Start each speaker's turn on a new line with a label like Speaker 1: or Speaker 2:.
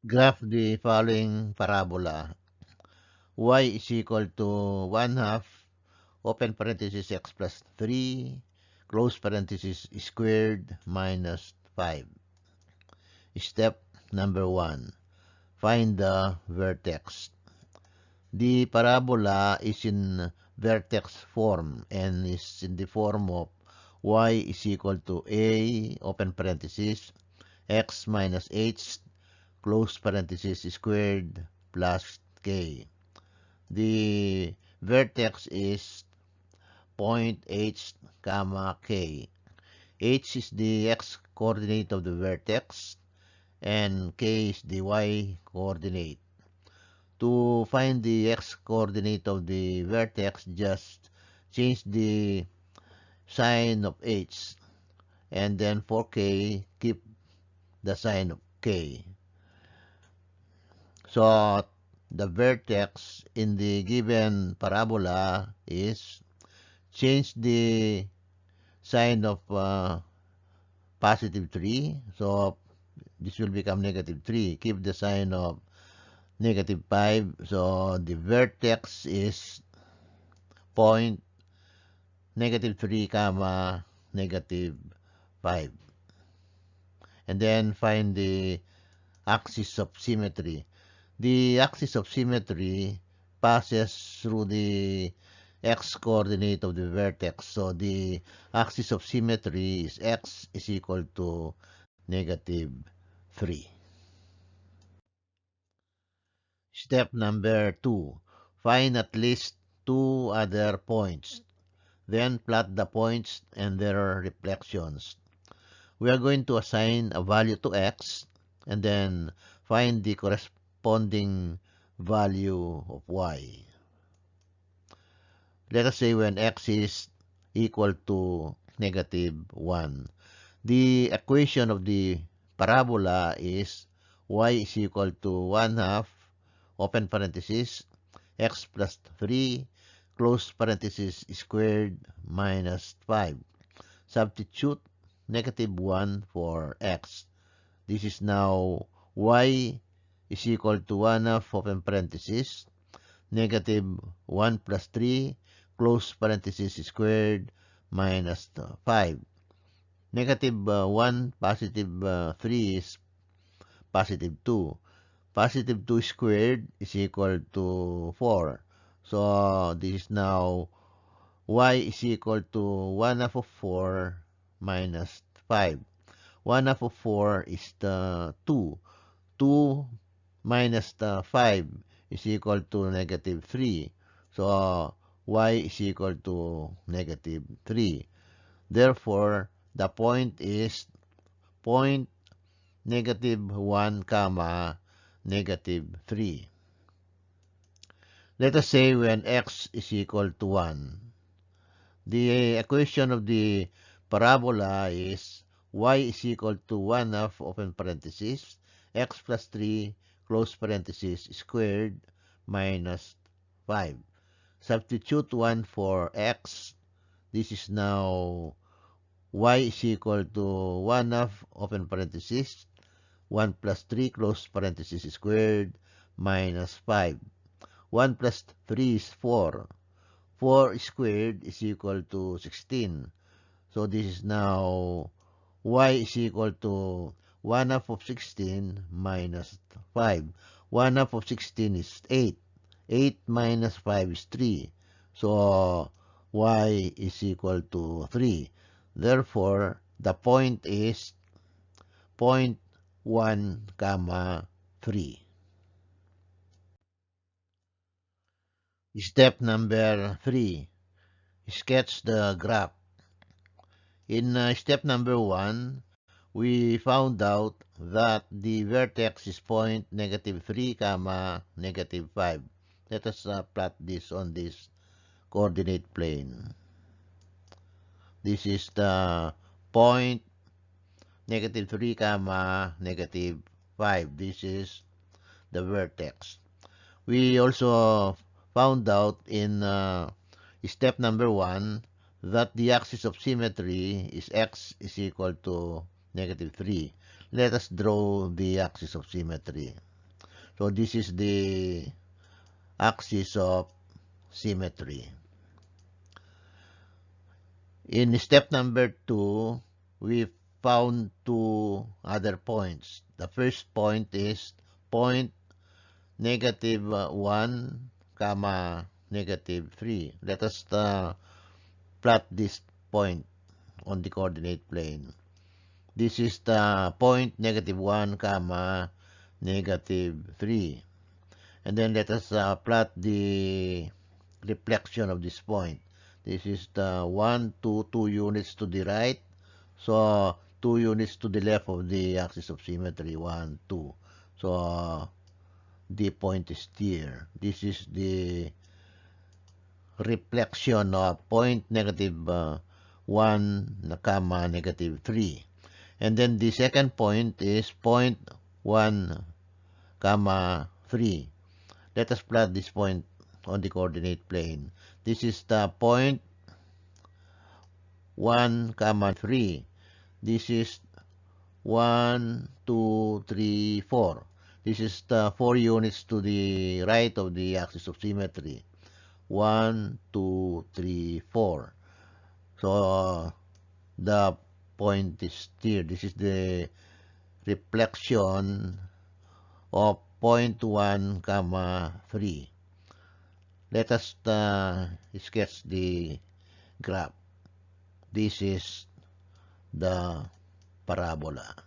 Speaker 1: Graph the following parabola. Y is equal to 1 half, open parenthesis, x plus 3, close parenthesis, squared minus 5. Step number 1. Find the vertex. The parabola is in vertex form and is in the form of y is equal to a, open parenthesis, x minus h, close parenthesis, squared plus k. The vertex is point h, comma, k. H is the x-coordinate of the vertex and k is the y-coordinate. To find the x-coordinate of the vertex, just change the sign of h, and then for k, keep the sign of k. So the vertex in the given parabola is change the sign of positive 3. So this will become negative 3. Keep the sign of negative 5. So the vertex is point negative 3, comma, negative 5. And then find the axis of symmetry. The axis of symmetry passes through the x-coordinate of the vertex. So the axis of symmetry is x is equal to negative 3. Step number 2. Find at least 2 other points. Then plot the points and their reflections. We are going to assign a value to x and then find the corresponding value of y. Let us say when x is equal to negative 1. The equation of the parabola is y is equal to 1 half, open parenthesis, x plus 3, close parenthesis, squared minus 5. Substitute negative 1 for x. This is now y is equal to 1 half, open parenthesis, negative 1 plus 3, close parenthesis, squared minus 5. Negative 1, positive 3 is positive 2. Positive 2 squared is equal to 4. So this is now y is equal to 1 half of 4 minus 5. 1 half of 4 is the 2. 2 minus the 5 is equal to negative 3. So y is equal to negative 3. Therefore, the point is point negative 1, comma, negative 3. Let us say when x is equal to 1. The equation of the parabola is y is equal to 1 half, open parenthesis, x plus 3, close parenthesis, squared minus 5. Substitute 1 for x. This is now y is equal to 1 half, open parenthesis, 1 plus 3, close parenthesis, squared, minus 5. 1 plus 3 is 4. 4 squared is equal to 16. So this is now y is equal to 1 half of 16 minus 5. 1 half of 16 is 8. 8 minus 5 is 3. So y is equal to 3. Therefore, the point is point 1, comma, 3. Step number 3. Sketch the graph. In step number 1, we found out that the vertex is point negative 3, comma, negative 5. Let us plot this on this coordinate plane. This is the point negative 3, comma, negative 5. This is the vertex. We also found out in step number 1 that the axis of symmetry is x is equal to negative 3. Let us draw the axis of symmetry. So this is the axis of symmetry. In step number 2, we found two other points. The first point is point negative 1, comma, negative 3. Let us plot this point on the coordinate plane. This is the point negative 1, comma, negative 3. And then let us plot the reflection of this point. This is the 1, 2 units to the right. So 2 units to the left of the axis of symmetry, 1, 2. So the point is here. This is the reflection of point negative 1, comma, negative 3. And then the second point is point 1, comma, 3. Let us plot this point on the coordinate plane. This is the point 1, comma, 3. This is 1, 2, 3, 4. This is the 4 units to the right of the axis of symmetry. 1, 2, 3, 4. So the point is here. This is the reflection of point 1, comma, 3. Let us sketch the graph. This is the parabola.